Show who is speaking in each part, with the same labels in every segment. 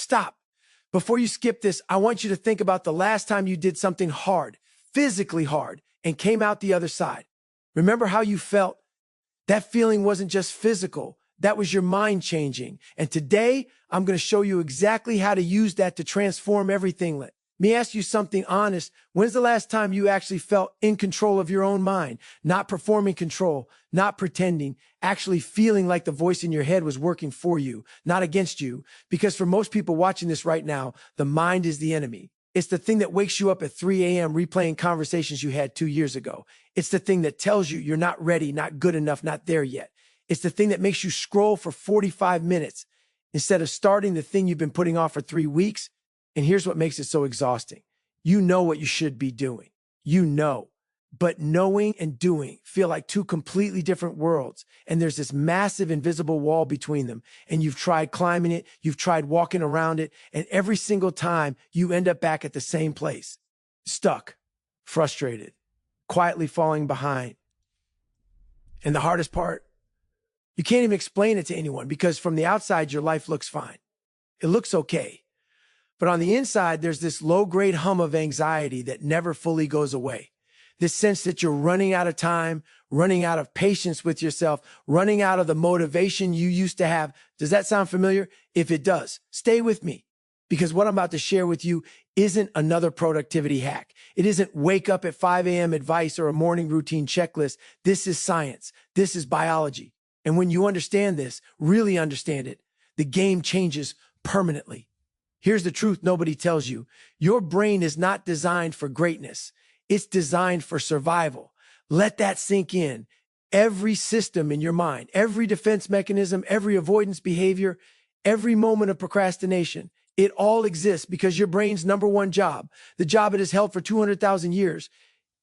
Speaker 1: Stop. Before you skip this, I want you to think about the last time you did something hard, physically hard, and came out the other side. Remember how you felt? That feeling wasn't just physical. That was your mind changing. And today, I'm going to show you exactly how to use that to transform everything. Let me ask you something honest. When's the last time you actually felt in control of your own mind? Not performing control, not pretending, actually feeling like the voice in your head was working for you, not against you. Because for most people watching this right now, the mind is the enemy. It's the thing that wakes you up at 3 a.m. replaying conversations you had 2 years ago. It's the thing that tells you you're not ready, not good enough, not there yet. It's the thing that makes you scroll for 45 minutes instead of starting the thing you've been putting off for 3 weeks. And here's what makes it so exhausting. You know what you should be doing. You know. But knowing and doing feel like two completely different worlds. And there's this massive invisible wall between them. And you've tried climbing it. You've tried walking around it. And every single time you end up back at the same place. Stuck, frustrated, quietly falling behind. And the hardest part, you can't even explain it to anyone because from the outside, your life looks fine. It looks okay. But on the inside, there's this low-grade hum of anxiety that never fully goes away. This sense that you're running out of time, running out of patience with yourself, running out of the motivation you used to have. Does that sound familiar? If it does, stay with me because what I'm about to share with you isn't another productivity hack. It isn't wake up at 5 a.m. advice or a morning routine checklist. This is science. This is biology. And when you understand this, really understand it, the game changes permanently. Here's the truth nobody tells you. Your brain is not designed for greatness. It's designed for survival. Let that sink in. Every system in your mind, every defense mechanism, every avoidance behavior, every moment of procrastination, it all exists because your brain's number one job, the job it has held for 200,000 years,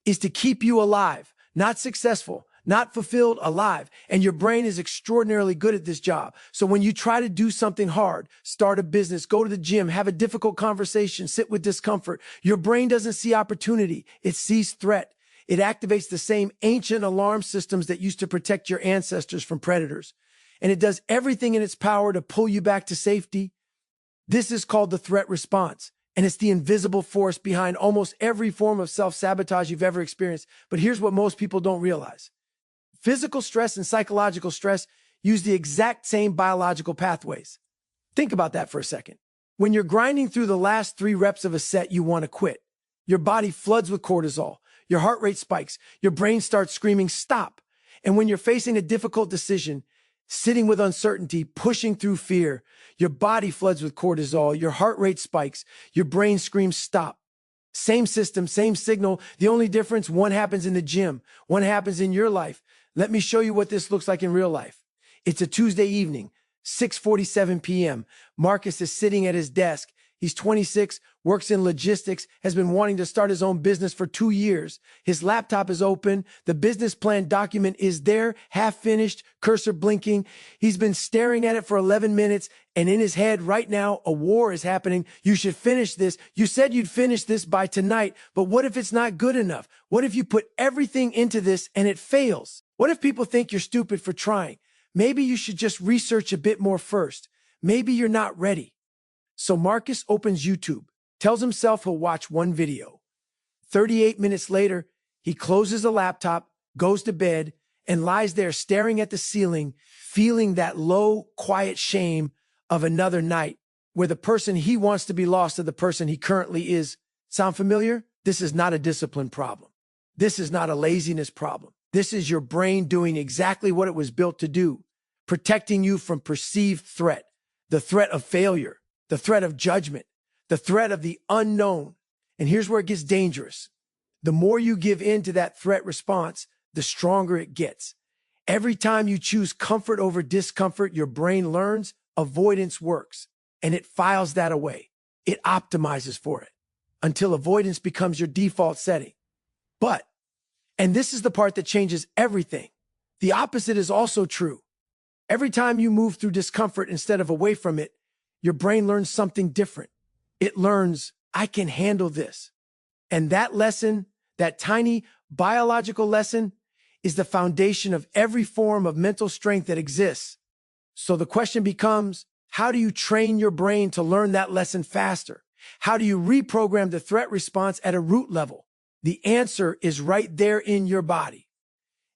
Speaker 1: is to keep you alive, not successful, not fulfilled, alive. And your brain is extraordinarily good at this job. So when you try to do something hard, start a business, go to the gym, have a difficult conversation, sit with discomfort, your brain doesn't see opportunity. It sees threat. It activates the same ancient alarm systems that used to protect your ancestors from predators. And it does everything in its power to pull you back to safety. This is called the threat response. And it's the invisible force behind almost every form of self-sabotage you've ever experienced. But here's what most people don't realize. Physical stress and psychological stress use the exact same biological pathways. Think about that for a second. When you're grinding through the last 3 reps of a set, you want to quit. Your body floods with cortisol. Your heart rate spikes. Your brain starts screaming, stop. And when you're facing a difficult decision, sitting with uncertainty, pushing through fear, your body floods with cortisol. Your heart rate spikes. Your brain screams, stop. Same system, same signal. The only difference, one happens in the gym. One happens in your life. Let me show you what this looks like in real life. It's a Tuesday evening, 6:47 p.m. Marcus is sitting at his desk. He's 26, works in logistics, has been wanting to start his own business for 2 years. His laptop is open. The business plan document is there, half finished, cursor blinking. He's been staring at it for 11 minutes, and in his head right now, a war is happening. You should finish this. You said you'd finish this by tonight, but what if it's not good enough? What if you put everything into this and it fails? What if people think you're stupid for trying? Maybe you should just research a bit more first. Maybe you're not ready. So Marcus opens YouTube, tells himself he'll watch one video. 38 minutes later, he closes the laptop, goes to bed, and lies there staring at the ceiling, feeling that low, quiet shame of another night where the person he wants to be lost to the person he currently is. Sound familiar? This is not a discipline problem. This is not a laziness problem. This is your brain doing exactly what it was built to do, protecting you from perceived threat, the threat of failure, the threat of judgment, the threat of the unknown. And here's where it gets dangerous. The more you give in to that threat response, the stronger it gets. Every time you choose comfort over discomfort, your brain learns avoidance works, and it files that away. It optimizes for it until avoidance becomes your default setting. But, and this is the part that changes everything, the opposite is also true. Every time you move through discomfort instead of away from it, your brain learns something different. It learns, I can handle this. And that lesson, that tiny biological lesson, is the foundation of every form of mental strength that exists. So the question becomes, How do you train your brain to learn that lesson faster? How do you reprogram the threat response at a root level? The answer is right there in your body.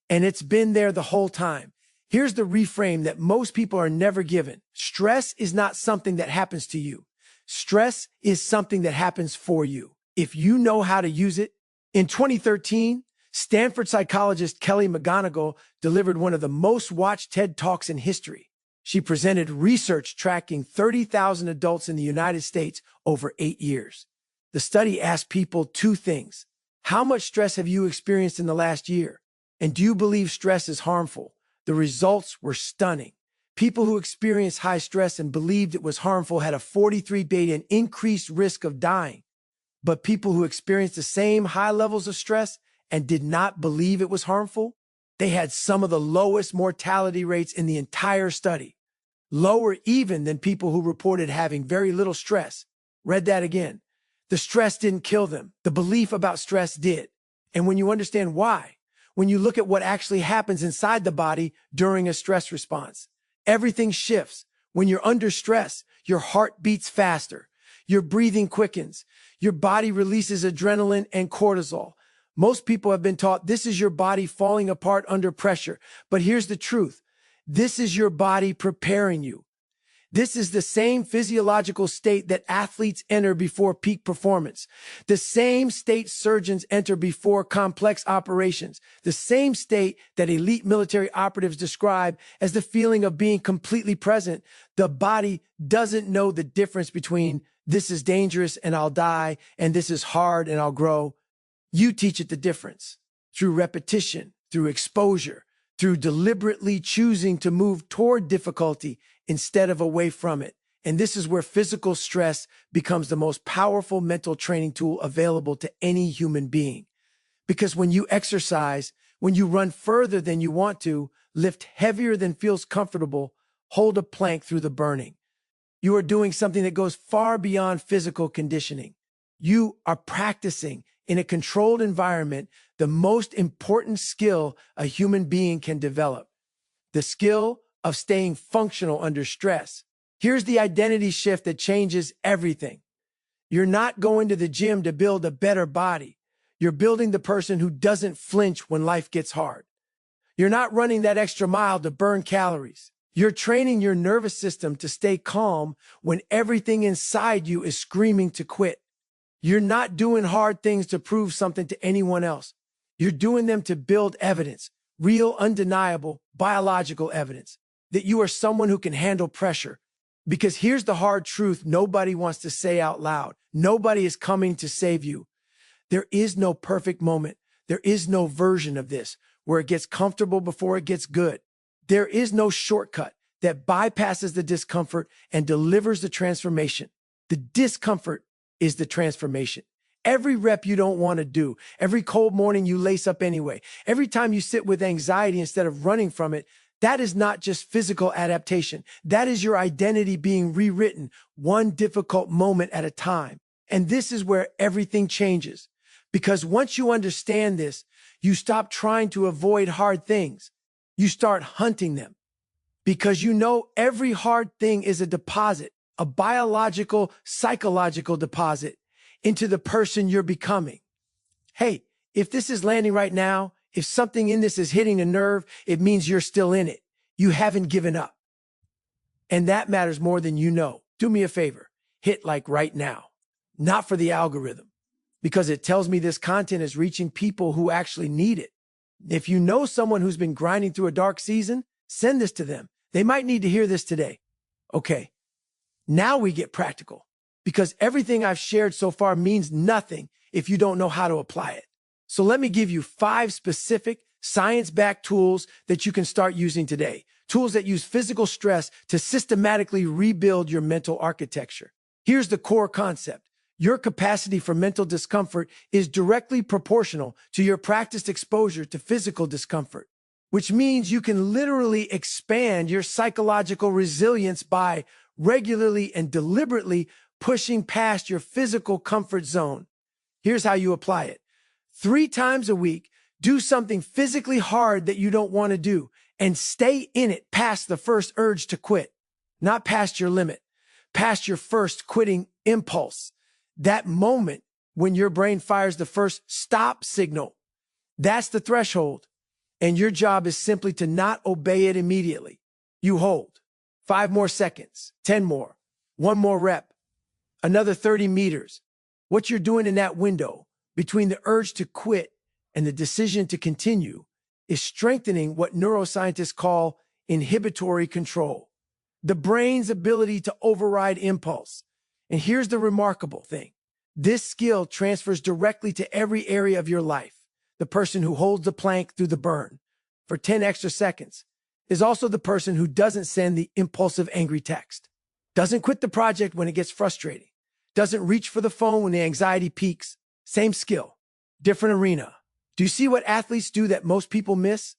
Speaker 1: And it's been there the whole time. Here's the reframe that most people are never given. Stress is not something that happens to you. Stress is something that happens for you, if you know how to use it. In 2013, Stanford psychologist Kelly McGonigal delivered one of the most watched TED Talks in history. She presented research tracking 30,000 adults in the United States over 8 years. The study asked people two things. How much stress have you experienced in the last year? And do you believe stress is harmful? The results were stunning. People who experienced high stress and believed it was harmful had a 43 billion increased risk of dying. But people who experienced the same high levels of stress and did not believe it was harmful, they had some of the lowest mortality rates in the entire study, lower even than people who reported having very little stress. Read that again. The stress didn't kill them. The belief about stress did. And when you understand why, when you look at what actually happens inside the body during a stress response, everything shifts. When you're under stress, your heart beats faster, your breathing quickens, your body releases adrenaline and cortisol. Most people have been taught this is your body falling apart under pressure. But here's the truth. This is your body preparing you. This is the same physiological state that athletes enter before peak performance, the same state surgeons enter before complex operations, the same state that elite military operatives describe as the feeling of being completely present. The body doesn't know the difference between this is dangerous and I'll die and this is hard and I'll grow. You teach it the difference through repetition, through exposure, through deliberately choosing to move toward difficulty instead of away from it. And this is where physical stress becomes the most powerful mental training tool available to any human being. Because when you exercise, when you run further than you want to, lift heavier than feels comfortable, hold a plank through the burning, you are doing something that goes far beyond physical conditioning. You are practicing in a controlled environment the most important skill a human being can develop, the skill of staying functional under stress. Here's the identity shift that changes everything. You're not going to the gym to build a better body. You're building the person who doesn't flinch when life gets hard. You're not running that extra mile to burn calories. You're training your nervous system to stay calm when everything inside you is screaming to quit. You're not doing hard things to prove something to anyone else. You're doing them to build evidence, real, undeniable, biological evidence, that you are someone who can handle pressure. Because here's the hard truth nobody wants to say out loud. Nobody is coming to save you. There is no perfect moment. There is no version of this where it gets comfortable before it gets good. There is no shortcut that bypasses the discomfort and delivers the transformation. The discomfort is the transformation. Every rep you don't want to do, every cold morning you lace up anyway, every time you sit with anxiety instead of running from it, that is not just physical adaptation. That is your identity being rewritten, one difficult moment at a time. And this is where everything changes. Because once you understand this, you stop trying to avoid hard things. You start hunting them. Because you know every hard thing is a deposit, a biological, psychological deposit into the person you're becoming. Hey, if this is landing right now, if something in this is hitting a nerve, it means you're still in it. You haven't given up. And that matters more than you know. Do me a favor, hit like right now, not for the algorithm, because it tells me this content is reaching people who actually need it. If you know someone who's been grinding through a dark season, send this to them. They might need to hear this today. Okay, now we get practical, because everything I've shared so far means nothing if you don't know how to apply it. So let me give you 5 specific science-backed tools that you can start using today. Tools that use physical stress to systematically rebuild your mental architecture. Here's the core concept. Your capacity for mental discomfort is directly proportional to your practiced exposure to physical discomfort, which means you can literally expand your psychological resilience by regularly and deliberately pushing past your physical comfort zone. Here's how you apply it. 3 times a week, do something physically hard that you don't want to do and stay in it past the first urge to quit. not past your limit, past your first quitting impulse. That moment when your brain fires the first stop signal, that's the threshold. And your job is simply to not obey it immediately. You hold 5 more seconds, 10 more, 1 more rep, another 30 meters. What you're doing in that window between the urge to quit and the decision to continue is strengthening what neuroscientists call inhibitory control, the brain's ability to override impulse. And here's the remarkable thing. This skill transfers directly to every area of your life. The person who holds the plank through the burn for 10 extra seconds is also the person who doesn't send the impulsive angry text, doesn't quit the project when it gets frustrating, doesn't reach for the phone when the anxiety peaks. Same skill, different arena. Do you see what athletes do that most people miss?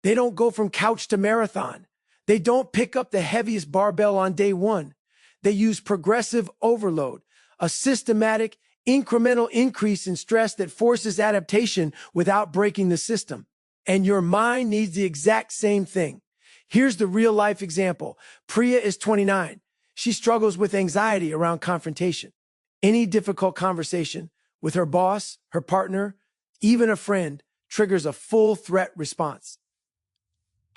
Speaker 1: They don't go from couch to marathon. They don't pick up the heaviest barbell on day one. They use progressive overload, a systematic, incremental increase in stress that forces adaptation without breaking the system. And your mind needs the exact same thing. Here's the real-life example. Priya is 29. She struggles with anxiety around confrontation. Any difficult conversation with her boss, her partner, even a friend, triggers a full threat response.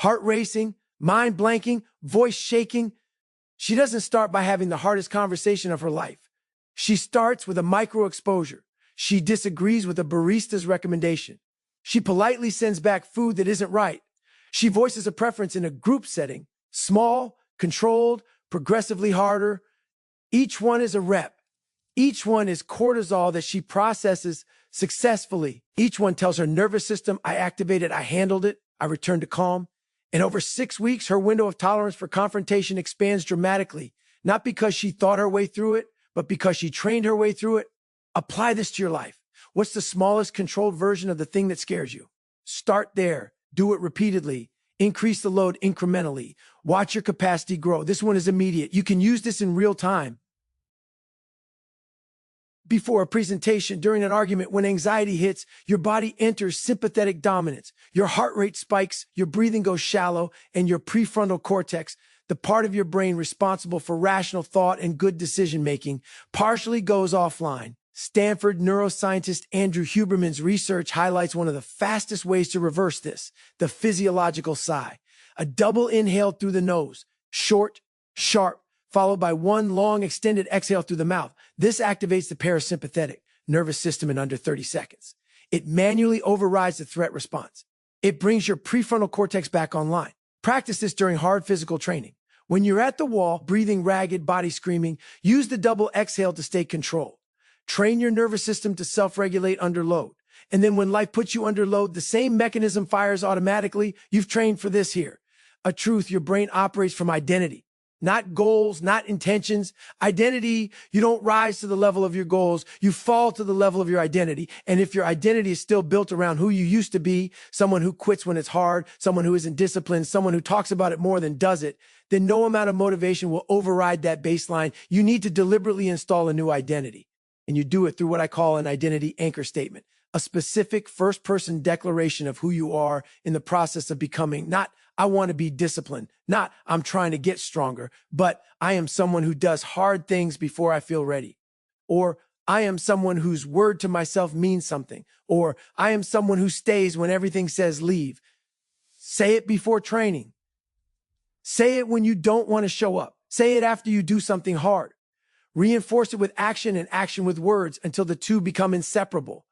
Speaker 1: Heart racing, mind blanking, voice shaking. She doesn't start by having the hardest conversation of her life. She starts with a micro exposure. She disagrees with a barista's recommendation. She politely sends back food that isn't right. She voices a preference in a group setting, small, controlled, progressively harder. Each one is a rep. Each one is cortisol that she processes successfully. Each one tells her nervous system, I activated, I handled it, I returned to calm. And over 6 weeks, her window of tolerance for confrontation expands dramatically, not because she thought her way through it, but because she trained her way through it. Apply this to your life. What's the smallest controlled version of the thing that scares you? Start there. Do it repeatedly. Increase the load incrementally. Watch your capacity grow. This one is immediate. You can use this in real time. Before a presentation, during an argument, when anxiety hits, your body enters sympathetic dominance. Your heart rate spikes, your breathing goes shallow, and your prefrontal cortex, the part of your brain responsible for rational thought and good decision-making, partially goes offline. Stanford neuroscientist Andrew Huberman's research highlights one of the fastest ways to reverse this, the physiological sigh. A double inhale through the nose, short, sharp, followed by one long extended exhale through the mouth. This activates the parasympathetic nervous system in under 30 seconds. It manually overrides the threat response. It brings your prefrontal cortex back online. Practice this during hard physical training. When you're at the wall, breathing ragged, body screaming, use the double exhale to stay controlled. Train your nervous system to self-regulate under load. And then when life puts you under load, the same mechanism fires automatically. You've trained for this here. A truth, your brain operates from identity, not goals, not intentions. Identity, you don't rise to the level of your goals. You fall to the level of your identity. And if your identity is still built around who you used to be, someone who quits when it's hard, someone who isn't disciplined, someone who talks about it more than does it, then no amount of motivation will override that baseline. You need to deliberately install a new identity. And you do it through what I call an identity anchor statement, a specific first-person declaration of who you are in the process of becoming. Not, I want to be disciplined, not, I'm trying to get stronger, but I am someone who does hard things before I feel ready. Or I am someone whose word to myself means something. Or I am someone who stays when everything says leave. Say it before training. Say it when you don't want to show up. Say it after you do something hard. Reinforce it with action and action with words until the two become inseparable.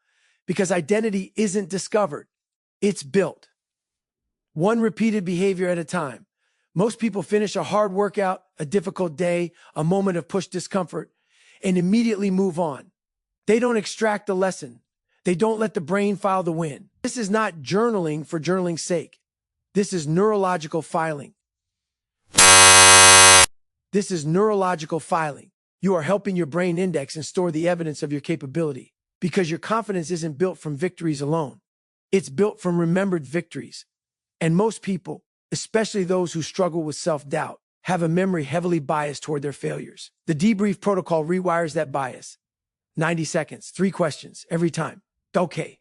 Speaker 1: Because identity isn't discovered, it's built. One repeated behavior at a time. Most people finish a hard workout, a difficult day, a moment of push discomfort, and immediately move on. They don't extract the lesson. They don't let the brain file the win. This is not journaling for journaling's sake. This is neurological filing. This is neurological filing. You are helping your brain index and store the evidence of your capability, because your confidence isn't built from victories alone. It's built from remembered victories. And most people, especially those who struggle with self-doubt, have a memory heavily biased toward their failures. The debrief protocol rewires that bias. 90 seconds, 3 questions every time. Okay,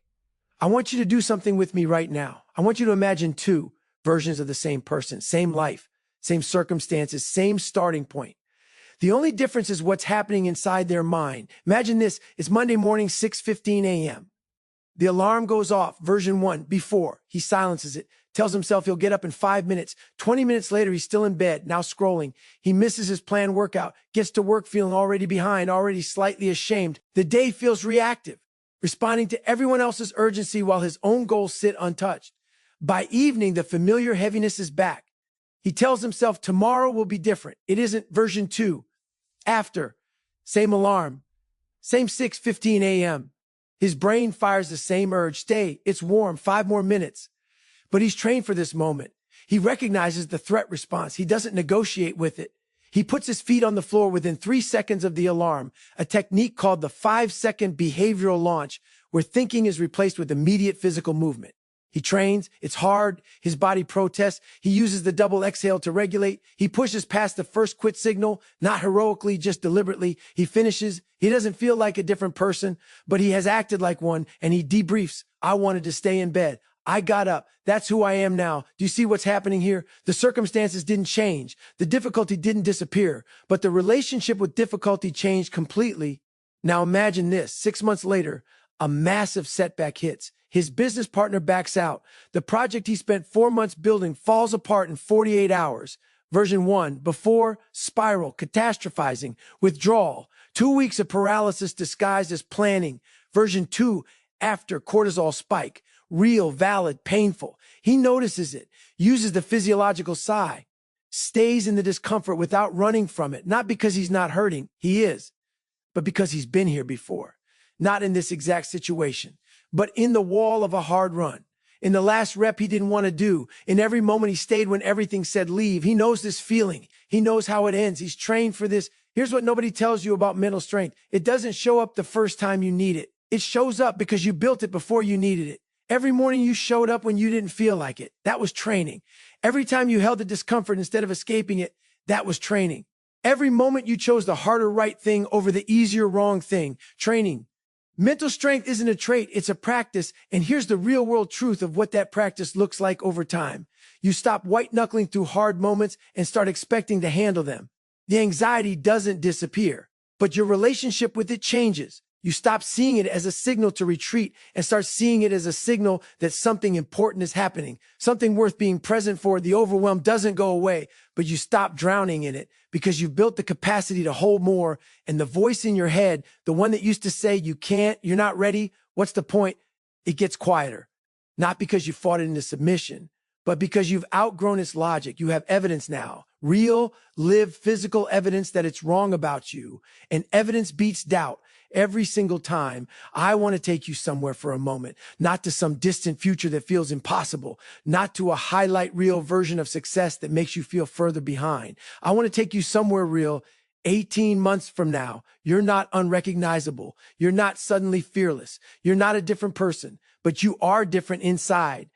Speaker 1: I want you to do something with me right now. I want you to imagine 2 versions of the same person, same life, same circumstances, same starting point. The only difference is what's happening inside their mind. Imagine this. It's Monday morning, 6:15 a.m. The alarm goes off, version 1, before. He silences it, tells himself he'll get up in 5 minutes. 20 minutes later, he's still in bed, now scrolling. He misses his planned workout, gets to work feeling already behind, already slightly ashamed. The day feels reactive, responding to everyone else's urgency while his own goals sit untouched. By evening, the familiar heaviness is back. He tells himself tomorrow will be different. It isn't version 2. After, same alarm, same 6:15 a.m. His brain fires the same urge. Stay, it's warm, 5 more minutes. But he's trained for this moment. He recognizes the threat response. He doesn't negotiate with it. He puts his feet on the floor within 3 seconds of the alarm, a technique called the 5-second behavioral launch, where thinking is replaced with immediate physical movement. He trains, it's hard, his body protests, he uses the double exhale to regulate, he pushes past the first quit signal, not heroically, just deliberately, he finishes, he doesn't feel like a different person, but he has acted like one, and he debriefs, I wanted to stay in bed, I got up, that's who I am now. Do you see what's happening here? The circumstances didn't change, the difficulty didn't disappear, but the relationship with difficulty changed completely. Now imagine this, 6 months later, a massive setback hits. His business partner backs out. The project he spent 4 months building falls apart in 48 hours. Version 1, before, spiral, catastrophizing, withdrawal, 2 weeks of paralysis disguised as planning. Version 2, after, cortisol spike, real, valid, painful. He notices it, uses the physiological sigh, stays in the discomfort without running from it, not because he's not hurting, he is, but because he's been here before. Not in this exact situation, but in the wall of a hard run. In the last rep he didn't want to do. In every moment he stayed when everything said leave. He knows this feeling. He knows how it ends. He's trained for this. Here's what nobody tells you about mental strength. It doesn't show up the first time you need it. It shows up because you built it before you needed it. Every morning you showed up when you didn't feel like it. That was training. Every time you held the discomfort instead of escaping it, that was training. Every moment you chose the harder right thing over the easier wrong thing, training. Mental strength isn't a trait, it's a practice, and here's the real-world truth of what that practice looks like over time. You stop white-knuckling through hard moments and start expecting to handle them. The anxiety doesn't disappear, but your relationship with it changes. You stop seeing it as a signal to retreat and start seeing it as a signal that something important is happening, something worth being present for. The overwhelm doesn't go away, but you stop drowning in it because you've built the capacity to hold more, and the voice in your head, the one that used to say, you can't, you're not ready, what's the point? It gets quieter. Not because you fought it into submission, but because you've outgrown its logic. You have evidence now, real, lived, physical evidence that it's wrong about you, and evidence beats doubt. Every single time, I want to take you somewhere for a moment, not to some distant future that feels impossible, not to a highlight reel version of success that makes you feel further behind. I want to take you somewhere real. 18 months from now, you're not unrecognizable. You're not suddenly fearless. You're not a different person, but you are different inside.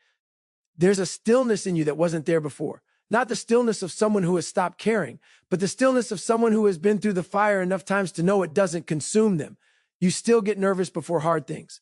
Speaker 1: There's a stillness in you that wasn't there before. Not the stillness of someone who has stopped caring, but the stillness of someone who has been through the fire enough times to know it doesn't consume them. You still get nervous before hard things,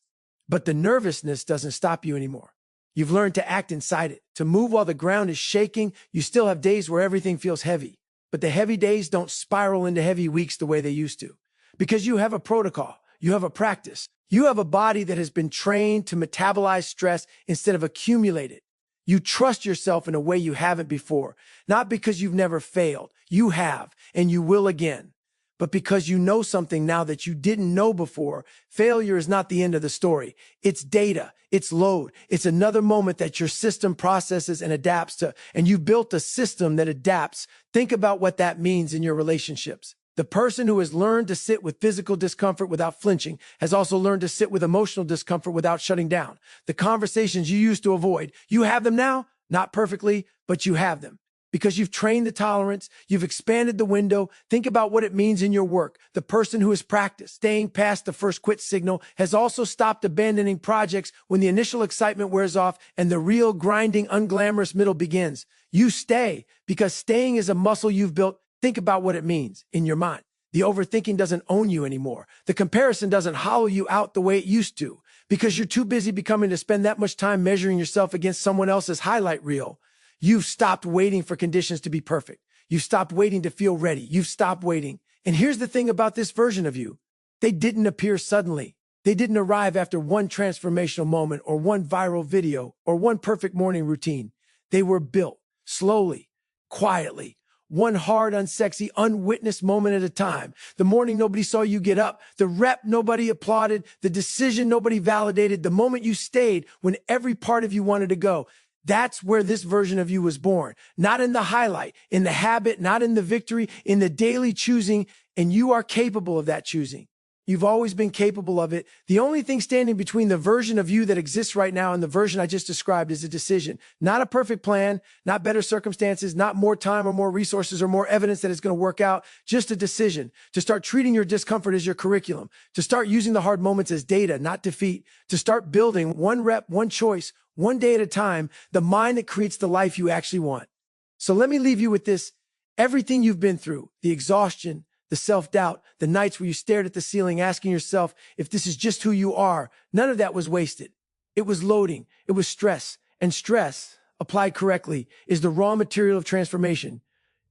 Speaker 1: but the nervousness doesn't stop you anymore. You've learned to act inside it, to move while the ground is shaking. You still have days where everything feels heavy, but the heavy days don't spiral into heavy weeks the way they used to, because you have a protocol, you have a practice, you have a body that has been trained to metabolize stress instead of accumulate it. You trust yourself in a way you haven't before, not because you've never failed. You have, and you will again. But because you know something now that you didn't know before. Failure is not the end of the story. It's data, it's load, it's another moment that your system processes and adapts to, and you built a system that adapts. Think about what that means in your relationships. The person who has learned to sit with physical discomfort without flinching has also learned to sit with emotional discomfort without shutting down. The conversations you used to avoid, you have them now, not perfectly, but you have them. Because you've trained the tolerance, you've expanded the window. Think about what it means in your work. The person who has practiced staying past the first quit signal has also stopped abandoning projects when the initial excitement wears off and the real grinding, unglamorous middle begins. You stay because staying is a muscle you've built. Think about what it means in your mind. The overthinking doesn't own you anymore. The comparison doesn't hollow you out the way it used to because you're too busy becoming to spend that much time measuring yourself against someone else's highlight reel. You've stopped waiting for conditions to be perfect. You've stopped waiting to feel ready. You've stopped waiting. And here's the thing about this version of you. They didn't appear suddenly. They didn't arrive after one transformational moment or one viral video or one perfect morning routine. They were built slowly, quietly, one hard, unsexy, unwitnessed moment at a time. The morning nobody saw you get up, the rep nobody applauded, the decision nobody validated, the moment you stayed when every part of you wanted to go. That's where this version of you was born. Not in the highlight, in the habit, not in the victory, in the daily choosing, and you are capable of that choosing. You've always been capable of it. The only thing standing between the version of you that exists right now and the version I just described is a decision. Not a perfect plan, not better circumstances, not more time or more resources or more evidence that it's going to work out. Just a decision to start treating your discomfort as your curriculum, to start using the hard moments as data, not defeat, to start building one rep, one choice, one day at a time, the mind that creates the life you actually want. So let me leave you with this. Everything you've been through, the exhaustion, the self-doubt, the nights where you stared at the ceiling asking yourself if this is just who you are, none of that was wasted. It was loading. It was stress. And stress, applied correctly, is the raw material of transformation.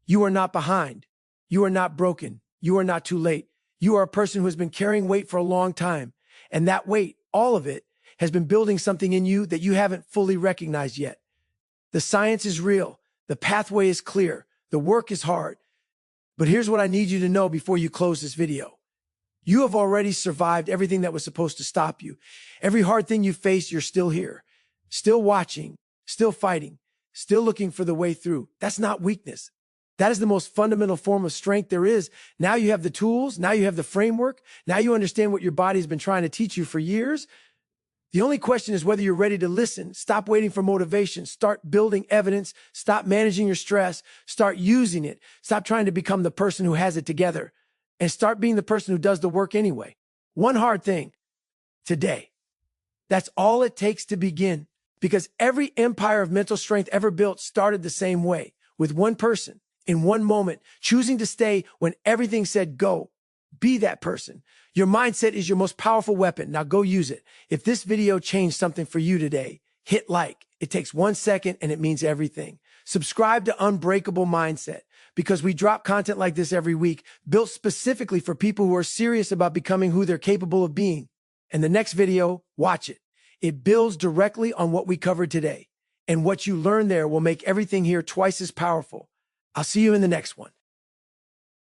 Speaker 1: You are not behind. You are not broken. You are not too late. You are a person who has been carrying weight for a long time. And that weight, all of it, has been building something in you that you haven't fully recognized yet. The science is real. The pathway is clear. The work is hard. But here's what I need you to know before you close this video. You have already survived everything that was supposed to stop you. Every hard thing you faced, you're still here, still watching, still fighting, still looking for the way through. That's not weakness. That is the most fundamental form of strength there is. Now you have the tools. Now you have the framework. Now you understand what your body's been trying to teach you for years. The only question is whether you're ready to listen. Stop waiting for motivation. Start building evidence. Stop managing your stress. Start using it. Stop trying to become the person who has it together and start being the person who does the work anyway. One hard thing today. That's all it takes to begin, because every empire of mental strength ever built started the same way, with one person in one moment choosing to stay when everything said go. Be that person. Your mindset is your most powerful weapon. Now go use it. If this video changed something for you today, hit like. It takes 1 second and it means everything. Subscribe to Unbreakable Mindset, because we drop content like this every week, built specifically for people who are serious about becoming who they're capable of being. And the next video, watch it. It builds directly on what we covered today. And what you learn there will make everything here twice as powerful. I'll see you in the next one.